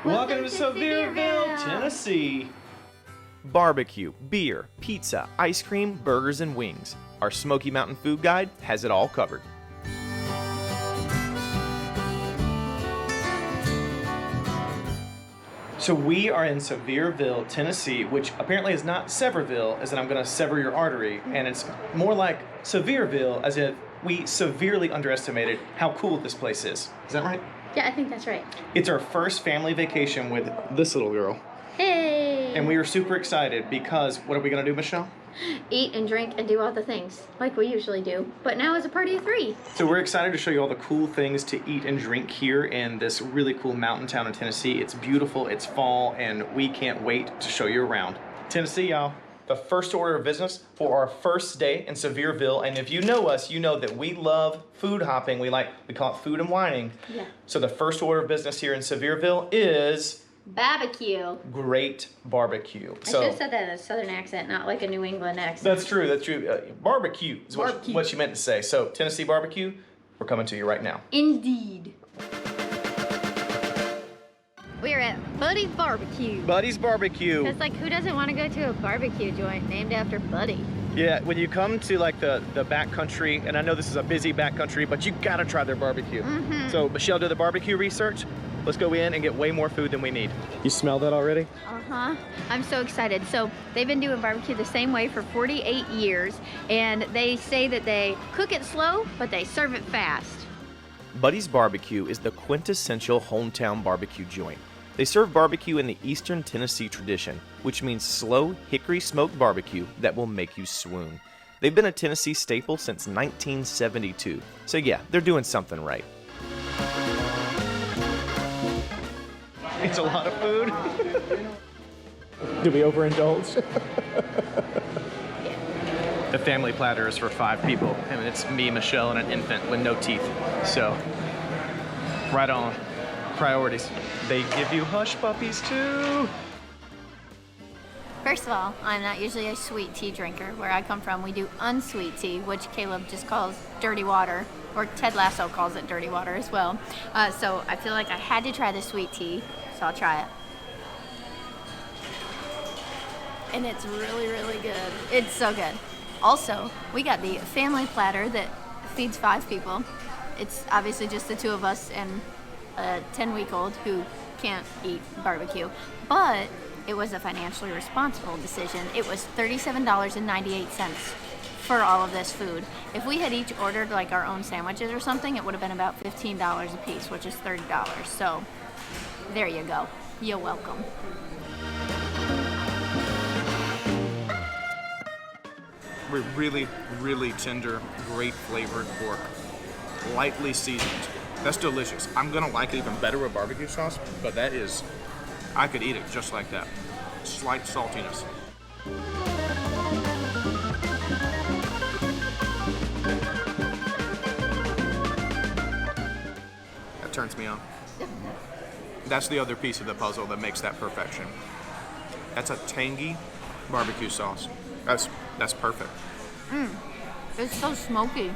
Welcome to Sevierville, Tennessee. Barbecue, beer, pizza, ice cream, burgers, and wings. Our Smoky Mountain food guide has it all covered. So we are in Sevierville, Tennessee, which apparently is not Sevierville, as in I'm going to sever your artery, and it's more like Sevierville, as if we severely underestimated how cool this place is. Is that right? Yeah, I think that's right. It's our first family vacation with this little girl. Hey! And we are super excited because what are we going to do, Michelle? Eat and drink and do all the things like we usually do, but now it's a party of 3. So we're excited to show you all the cool things to eat and drink here in this really cool mountain town in Tennessee. It's beautiful, it's fall, and we can't wait to show you around. Tennessee, y'all. The first order of business for our first day in Sevierville, and if you know us, you know that we love food hopping. We call it food and whining. Yeah. So the first order of business here in Sevierville is barbecue. Great barbecue. I should have said that in a southern accent, not like a New England accent. That's true. Barbecue is what you meant to say. So Tennessee barbecue, we're coming to you right now. Indeed. We're at Buddy's Barbecue. Buddy's Barbecue. It's like, who doesn't want to go to a barbecue joint named after Buddy? Yeah, when you come to like the back country, and I know this is a busy back country, but you gotta try their barbecue. Mm-hmm. So Michelle did the barbecue research. Let's go in and get way more food than we need. You smell that already? Uh-huh. I'm so excited. So they've been doing barbecue the same way for 48 years, and they say that they cook it slow, but they serve it fast. Buddy's Barbecue is the quintessential hometown barbecue joint. They serve barbecue in the Eastern Tennessee tradition, which means slow, hickory-smoked barbecue that will make you swoon. They've been a Tennessee staple since 1972, so yeah, they're doing something right. It's a lot of food. Did we overindulge? The family platter is for 5 people, and it's me, Michelle, and an infant with no teeth. So, right on. Priorities. They give you hush puppies too. First of all, I'm not usually a sweet tea drinker. Where I come from, we do unsweet tea, which Caleb just calls dirty water, or Ted Lasso calls it dirty water as well. So I feel like I had to try the sweet tea, so I'll try it. And it's really, really good. It's so good. Also, we got the family platter that feeds 5 people. It's obviously just the 2 of us and a 10-week-old who can't eat barbecue. But it was a financially responsible decision. It was $37.98 for all of this food. If we had each ordered like our own sandwiches or something, it would have been about $15 a piece, which is $30. So there you go. You're welcome. Really, really tender, great flavored pork, lightly seasoned. That's delicious. I'm gonna like it even better with barbecue sauce, but that is, I could eat it just like that. Slight saltiness. That turns me on. That's the other piece of the puzzle that makes that perfection. That's a tangy barbecue sauce. That's perfect. It's so smoky.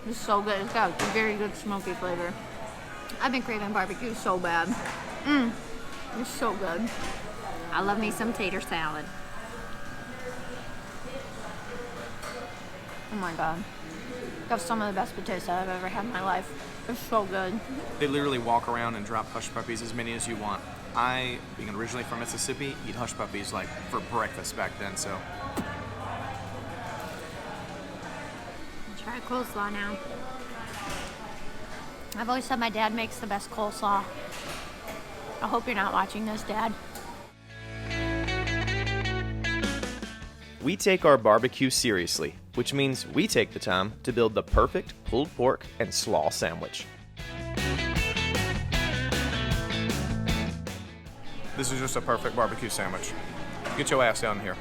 It's so good. It's got a very good smoky flavor. I've been craving barbecue so bad. It's so good. I love me some tater salad. Oh my God. Got some of the best potato salad I've ever had in my life. It's so good. They literally walk around and drop hush puppies as many as you want. I, being originally from Mississippi, eat hush puppies like for breakfast back then, so. Try coleslaw now. I've always said my dad makes the best coleslaw. I hope you're not watching this, Dad. We take our barbecue seriously, which means we take the time to build the perfect pulled pork and slaw sandwich. This is just a perfect barbecue sandwich. Get your ass down here.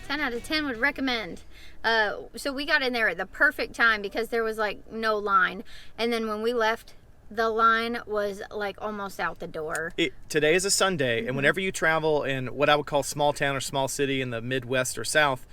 10 out of 10 would recommend. So we got in there at the perfect time because there was like no line. And then when we left, the line was like almost out the door. Today is a Sunday, and whenever you travel in what I would call small town or small city in the Midwest or South,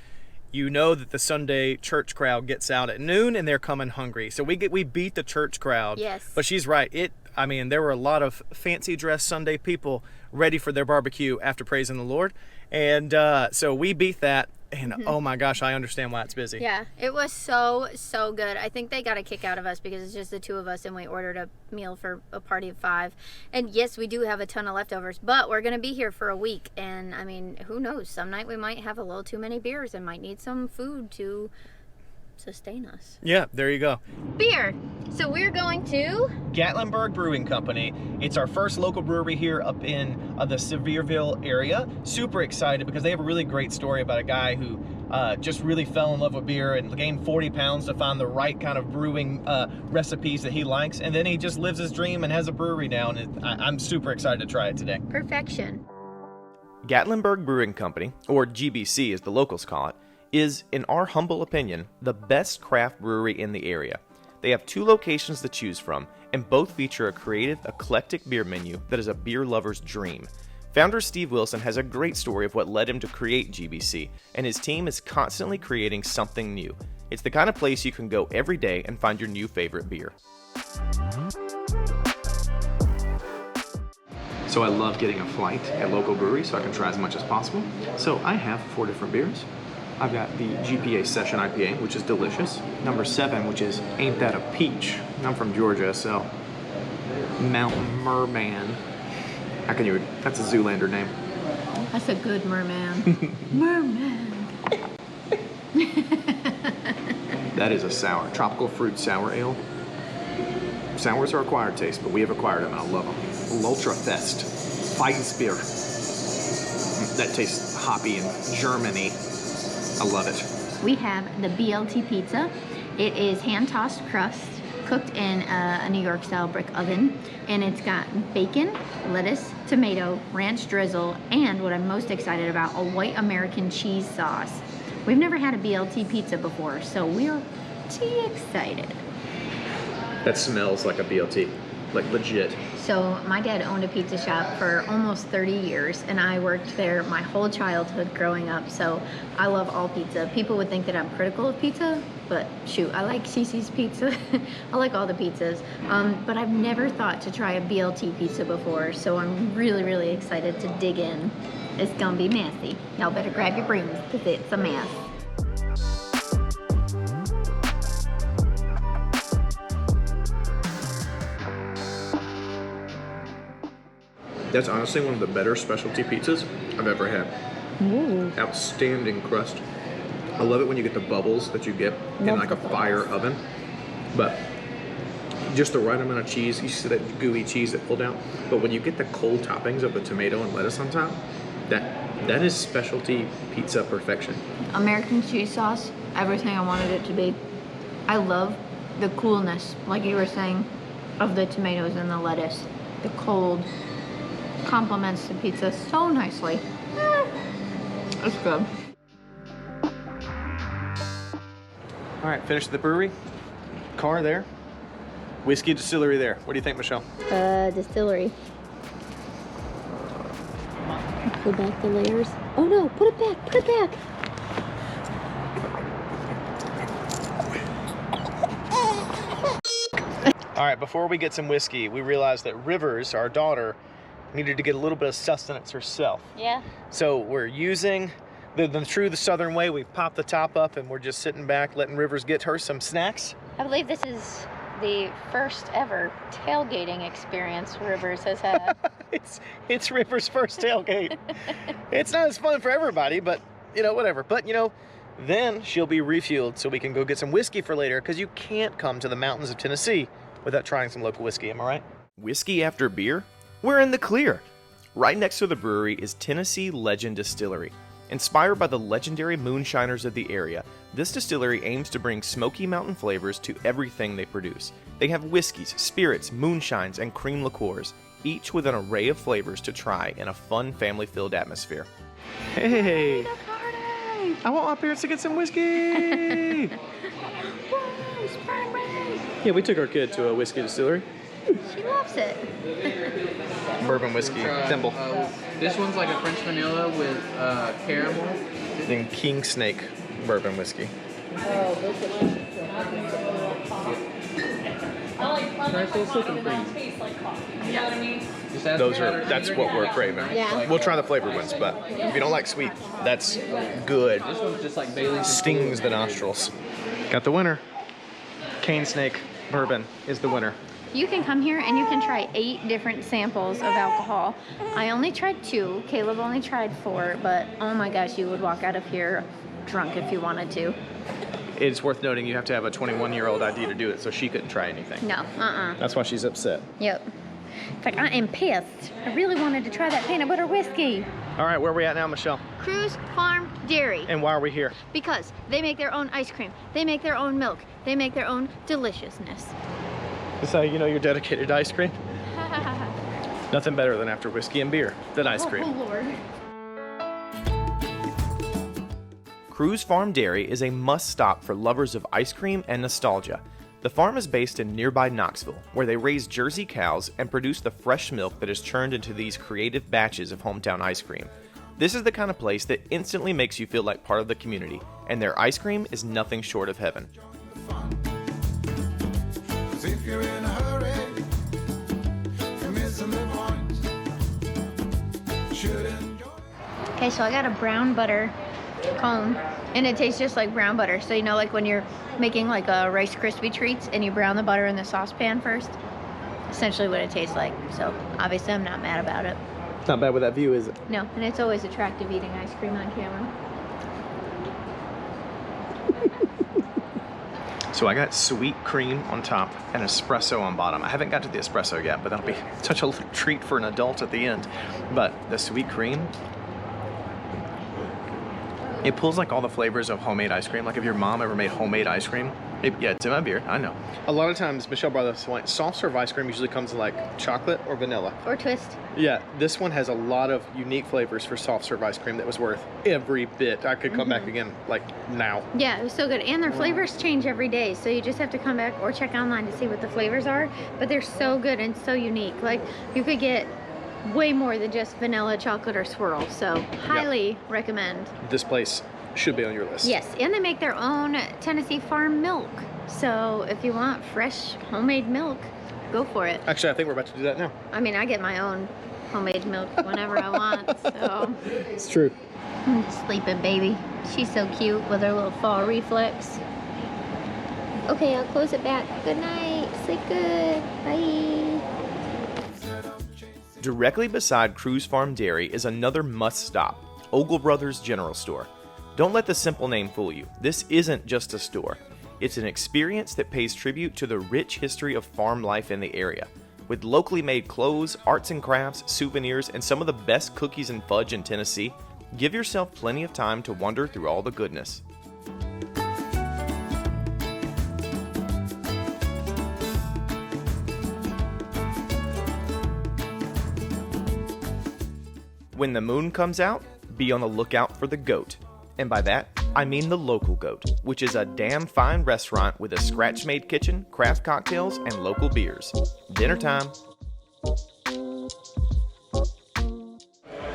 you know that the Sunday church crowd gets out at noon and they're coming hungry. So we beat the church crowd. Yes. But she's right. There were a lot of fancy dressed Sunday people ready for their barbecue after praising the Lord. And so we beat that. And oh my gosh, I understand why it's busy. Yeah, it was so good. I think they got a kick out of us because it's just the two of us and we ordered a meal for a party of 5. And yes, we do have a ton of leftovers, but we're going to be here for a week. And I mean, who knows? Some night we might have a little too many beers and might need some food to sustain us. Yeah, there you go. Beer. So we're going to Gatlinburg Brewing Company. It's our first local brewery here up in the Sevierville area. Super excited because they have a really great story about a guy who just really fell in love with beer and gained 40 pounds to find the right kind of brewing recipes that he likes. And then he just lives his dream and has a brewery now. And I'm super excited to try it today. perfection. Gatlinburg Brewing Company, or GBC as the locals call it, is, in our humble opinion, the best craft brewery in the area. They have 2 locations to choose from, and both feature a creative, eclectic beer menu that is a beer lover's dream. Founder Steve Wilson has a great story of what led him to create GBC, and his team is constantly creating something new. It's the kind of place you can go every day and find your new favorite beer. So I love getting a flight at local breweries so I can try as much as possible. So I have 4 different beers. I've got the GPA Session IPA, which is delicious. Number 7, which is Ain't That a Peach? I'm from Georgia, so Mountain Merman. That's a Zoolander name. That's a good merman. Merman. That is a sour, tropical fruit sour ale. Sours are acquired taste, but we have acquired them and I love them. Ultra Fest, Feinsbier. That tastes hoppy and Germany. I love it. We have the BLT pizza. It is hand-tossed crust, cooked in a New York style brick oven, and it's got bacon, lettuce, tomato, ranch drizzle, and what I'm most excited about, a white American cheese sauce. We've never had a BLT pizza before, so we're pretty excited. That smells like a BLT, like legit. So my dad owned a pizza shop for almost 30 years, and I worked there my whole childhood growing up, so I love all pizza. People would think that I'm critical of pizza, but shoot, I like Cece's pizza. I like all the pizzas, but I've never thought to try a BLT pizza before, so I'm really, really excited to dig in. It's gonna be messy. Y'all better grab your brooms, because it's a mess. That's honestly one of the better specialty pizzas I've ever had. Ooh. Outstanding crust. I love it when you get the bubbles that you get in like a fire oven. But just the right amount of cheese, you see that gooey cheese that pulled out. But when you get the cold toppings of the tomato and lettuce on top, that is specialty pizza perfection. American cheese sauce, everything I wanted it to be. I love the coolness, like you were saying, of the tomatoes and the lettuce. The cold complements the pizza so nicely. It's good. All right, finished the brewery. Car there. Whiskey distillery there. What do you think, Michelle? Distillery. Pull back the layers. Oh no, put it back, put it back. All right, before we get some whiskey, we realized that Rivers, our daughter, needed to get a little bit of sustenance herself. Yeah. So we're using the Southern way. We've popped the top up and we're just sitting back letting Rivers get her some snacks. I believe this is the first ever tailgating experience Rivers has had. It's Rivers' first tailgate. It's not as fun for everybody, but whatever. But then she'll be refueled so we can go get some whiskey for later, because you can't come to the mountains of Tennessee without trying some local whiskey, am I right? Whiskey after beer? We're in the clear. Right next to the brewery is Tennessee Legend Distillery. Inspired by the legendary moonshiners of the area, this distillery aims to bring Smoky Mountain flavors to everything they produce. They have whiskeys, spirits, moonshines, and cream liqueurs, each with an array of flavors to try in a fun, family-filled atmosphere. Hey! I want my parents to get some whiskey! Yeah, we took our kid to a whiskey distillery. She loves it. Bourbon whiskey, Thimble. This one's like a French vanilla with caramel. And King Snake bourbon whiskey. That's what we're craving. Yeah. We'll try the flavored ones, but if you don't like sweet, that's good. This one's just like Bailey's. Stings the nostrils. Got the winner. Cane Snake bourbon is the winner. You can come here and you can try 8 different samples of alcohol. I only tried 2. Caleb only tried 4, but oh my gosh, you would walk out of here drunk if you wanted to. It's worth noting you have to have a 21-year-old ID to do it, so she couldn't try anything. No, That's why she's upset. Yep. It's like, I am pissed. I really wanted to try that peanut butter whiskey. All right, where are we at now, Michelle? Cruz Farm Dairy. And why are we here? Because they make their own ice cream. They make their own milk. They make their own deliciousness. This is how you know you're dedicated to ice cream. Nothing better than after whiskey and beer than ice cream. Oh, Lord. Cruz Farm Dairy is a must-stop for lovers of ice cream and nostalgia. The farm is based in nearby Knoxville, where they raise Jersey cows and produce the fresh milk that is churned into these creative batches of hometown ice cream. This is the kind of place that instantly makes you feel like part of the community, and their ice cream is nothing short of heaven. Okay, so I got a brown butter cone, and it tastes just like brown butter. So you know, like when you're making like a Rice Krispie treats and you brown the butter in the saucepan first, essentially what it tastes like. So obviously I'm not mad about it. It's not bad with that view, is it? No, and it's always attractive eating ice cream on camera. So I got sweet cream on top and espresso on bottom. I haven't got to the espresso yet, but that'll be such a little treat for an adult at the end. But the sweet cream, it pulls like all the flavors of homemade ice cream. Like if your mom ever made homemade ice cream, yeah, it's in my beer, I know. A lot of times, Michelle brought this point, soft serve ice cream usually comes in like chocolate or vanilla. Or twist. Yeah, this one has a lot of unique flavors for soft serve ice cream that was worth every bit. I could come back again, like now. Yeah, it was so good. And their flavors change every day, so you just have to come back or check online to see what the flavors are. But they're so good and so unique. Like, you could get way more than just vanilla, chocolate, or swirl. So, highly recommend. This place should be on your list. Yes, and they make their own Tennessee farm milk. So, if you want fresh homemade milk, go for it. Actually, I think we're about to do that now. I mean, I get my own homemade milk whenever I want, so. It's true. Sleeping baby. She's so cute with her little fall reflex. Okay, I'll close it back. Good night. Sleep good. Bye. Directly beside Cruz Farm Dairy is another must-stop, Ogle Brothers General Store. Don't let the simple name fool you. This isn't just a store. It's an experience that pays tribute to the rich history of farm life in the area. With locally made clothes, arts and crafts, souvenirs, and some of the best cookies and fudge in Tennessee, give yourself plenty of time to wander through all the goodness. When the moon comes out, be on the lookout for the goat. And by that, I mean the local goat, which is a damn fine restaurant with a scratch-made kitchen, craft cocktails, and local beers. Dinner time.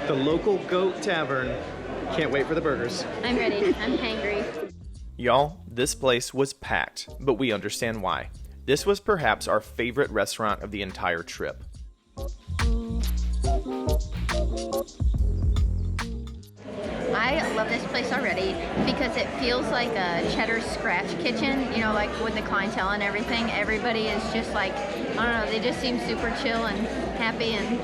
The local Goat Tavern. Can't wait for the burgers. I'm ready. I'm hangry. Y'all, this place was packed, but we understand why. This was perhaps our favorite restaurant of the entire trip. I love this place already because it feels like a cheddar scratch kitchen, you know, like with the clientele and everything. Everybody is just like, I don't know, they just seem super chill and happy and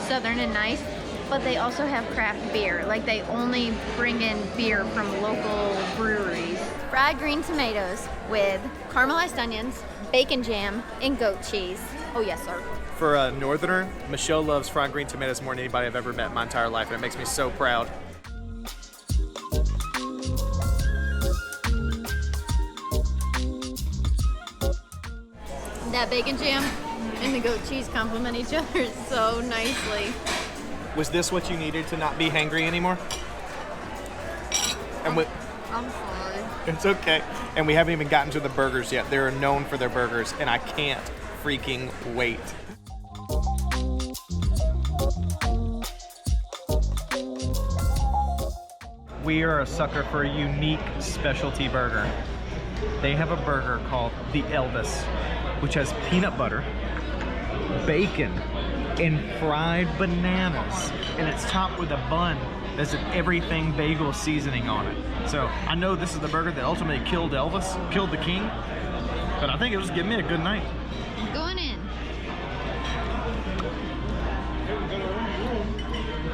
southern and nice. But they also have craft beer. Like, they only bring in beer from local breweries. Fried green tomatoes with caramelized onions, bacon jam, and goat cheese. Oh, yes, sir. For a northerner, Michelle loves fried green tomatoes more than anybody I've ever met in my entire life, and it makes me so proud. That bacon jam and the goat cheese complement each other so nicely. Was this what you needed to not be hangry anymore? And I'm sorry. it's okay. And we haven't even gotten to the burgers yet. They're known for their burgers, and I can't freaking wait. we are a sucker for a unique specialty burger. They have a burger called the Elvis, which has peanut butter, bacon, and fried bananas, and it's topped with a bun that's an everything bagel seasoning on it. So I know this is the burger that ultimately killed Elvis, killed the king, but I think it was giving me a good night. Going in.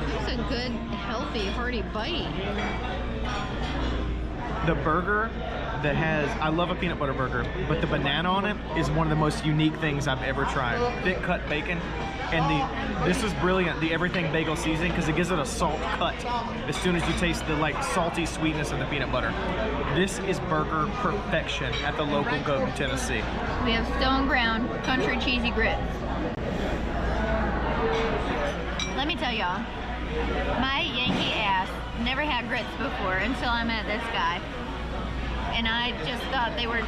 That's a good, healthy, hearty bite. The burger that has, I love a peanut butter burger, but the banana on it is one of the most unique things I've ever tried. Thick cut bacon, and this is brilliant, the everything bagel seasoning, because it gives it a salt cut as soon as you taste the like salty sweetness of the peanut butter. This is burger perfection at the local goat in Tennessee. We have stone ground country cheesy grits. Let me tell y'all, my Yankee ass never had grits before until I met this guy. And I just thought they were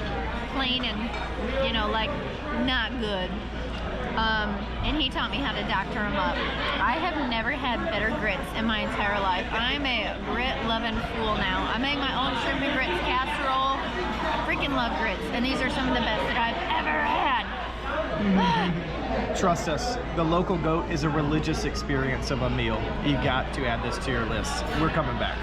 plain and, you know, like, not good. And he taught me how to doctor them up. I have never had better grits in my entire life. I'm a grit-loving fool now. I make my own shrimp and grits casserole. I freaking love grits. And these are some of the best that I've ever had. Trust us, the local goat is a religious experience of a meal. You got to add this to your list. We're coming back.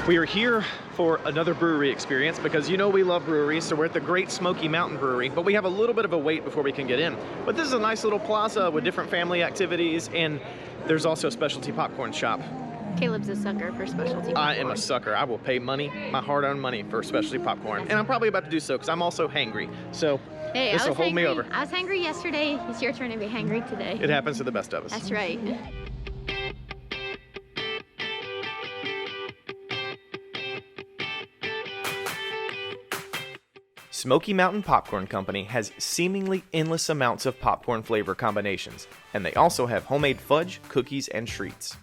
We are here for another brewery experience because you know we love breweries, so we're at the Great Smoky Mountain Brewery, but we have a little bit of a wait before we can get in. But this is a nice little plaza with different family activities, and there's also a specialty popcorn shop. Caleb's a sucker for specialty popcorn. I am a sucker. I will pay money, my hard-earned money, for specialty popcorn, and I'm probably about to do so because I'm also hangry. So hey, this will hold me over. I was hangry yesterday. It's your turn to be hangry today. It happens to the best of us. That's right. Smoky Mountain Popcorn Company has seemingly endless amounts of popcorn flavor combinations, and they also have homemade fudge, cookies, and treats.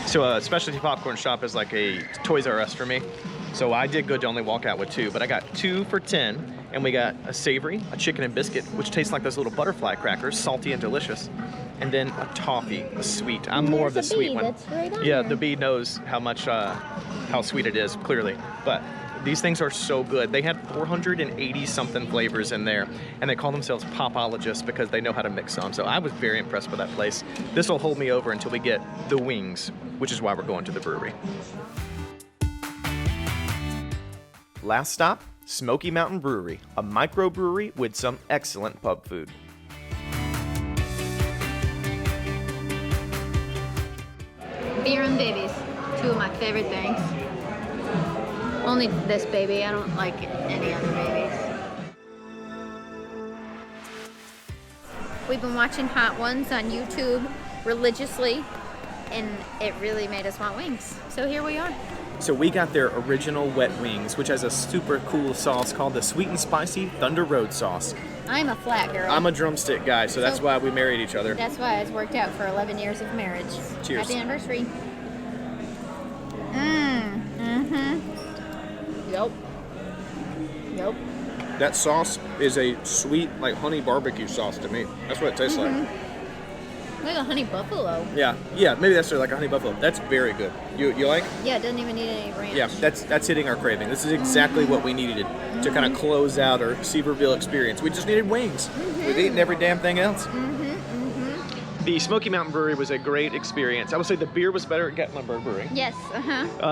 So a specialty popcorn shop is like a Toys R Us for me. So I did good to only walk out with 2, but I got 2 for 10, and we got a savory, a chicken and biscuit, which tastes like those little butterfly crackers, salty and delicious, and then a toffee, a sweet. I'm more of the sweet one. That's right on Yeah, there. the bee knows how much, how sweet it is, clearly. But these things are so good. They had 480 something flavors in there, and they call themselves popologists because they know how to mix them. So I was very impressed with that place. This will hold me over until we get the wings, which is why we're going to the brewery. Last stop, Smoky Mountain Brewery, a microbrewery with some excellent pub food. Beer and babies, 2 of my favorite things. Only this baby. I don't like any other babies. We've been watching Hot Ones on YouTube religiously, and it really made us want wings. So here we are. So we got their original wet wings, which has a super cool sauce called the Sweet and Spicy Thunder Road sauce. I'm a flat girl. I'm a drumstick guy, so that's why we married each other. That's why it's worked out for 11 years of marriage. Cheers. Happy anniversary. Yep. Yep. That sauce is a sweet, like honey barbecue sauce to me. That's what it tastes like. Like a honey buffalo. Yeah, maybe that's like a honey buffalo. That's very good. You like? Yeah, it doesn't even need any ranch. Yeah, that's hitting our craving. This is exactly what we needed to kind of close out our Sevierville experience. We just needed wings. We've eaten every damn thing else. The Smoky Mountain Brewery was a great experience. I would say the beer was better at Gatlinburg Brewing. Yes,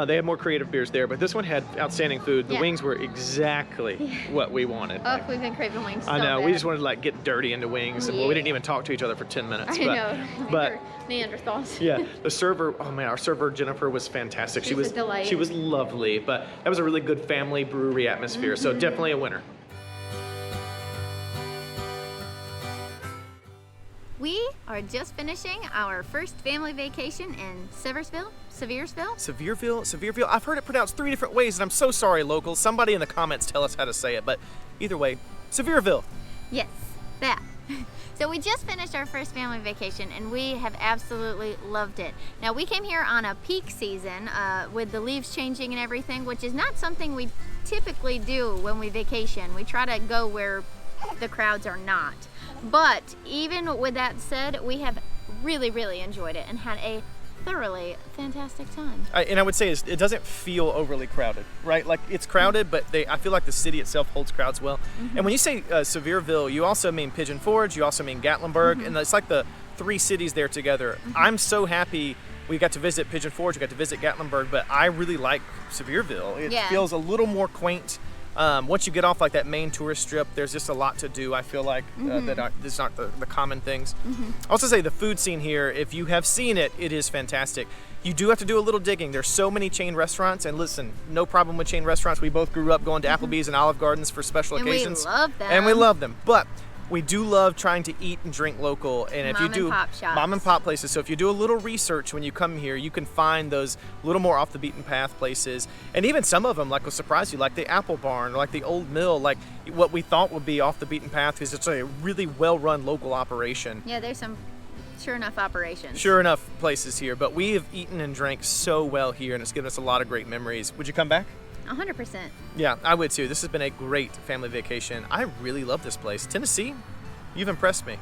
They had more creative beers there, but this one had outstanding food. The Yeah. wings were exactly what we wanted. Oh, we've been craving wings so I know, bad. we just wanted to like get dirty into wings. And, well, we Yeah. didn't even talk to each other for 10 minutes. I but, know. But We're Neanderthals. yeah, the server, oh man, our server Jennifer was fantastic. She's a delight. She was lovely, but that was a really good family brewery atmosphere. So definitely a winner. We are just finishing our first family vacation in Sevierville. Sevierville? I've heard it pronounced 3 different ways, and I'm so sorry, locals. Somebody in the comments tell us how to say it, but either way, Sevierville. Yes, that. So we just finished our first family vacation, and we have absolutely loved it. Now, we came here on a peak season with the leaves changing and everything, which is not something we typically do when we vacation. We try to go where the crowds are not. But even with that said, we have really, really enjoyed it and had a thoroughly fantastic time. And I would say it doesn't feel overly crowded, right? Like it's crowded, but I feel like the city itself holds crowds well. And when you say Sevierville, you also mean Pigeon Forge, you also mean Gatlinburg, and it's like the 3 cities there together. I'm so happy we got to visit Pigeon Forge, we got to visit Gatlinburg, but I really like Sevierville. It feels a little more quaint. Once you get off like that main tourist strip, there's just a lot to do. I feel like these aren't the common things. I also say the food scene here, if you have seen it, it is fantastic. You do have to do a little digging. There's so many chain restaurants, and listen, no problem with chain restaurants. We both grew up going to Applebee's and Olive Gardens for special occasions. We love them. And we love them. But we do love trying to eat and drink local, and if you do mom and pop places. So if you do a little research when you come here, you can find those little more off the beaten path places, and even some of them like will surprise you, like the Apple Barn, or like the Old Mill, like what we thought would be off the beaten path because it's a really well-run local operation. Yeah, there's some sure enough operations. Sure enough places here, but we have eaten and drank so well here, and it's given us a lot of great memories. Would you come back? 100%. Yeah, I would too. This has been a great family vacation. I really love this place. Tennessee, you've impressed me.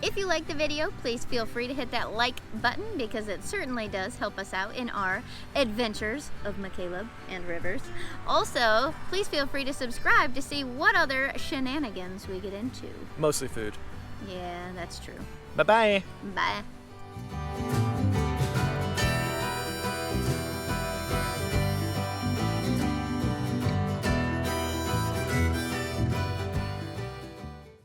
If you like the video, please feel free to hit that like button because it certainly does help us out in our adventures of McCaleb and Rivers. Also, please feel free to subscribe to see what other shenanigans we get into. Mostly food. Yeah, that's true. Bye-bye. Bye.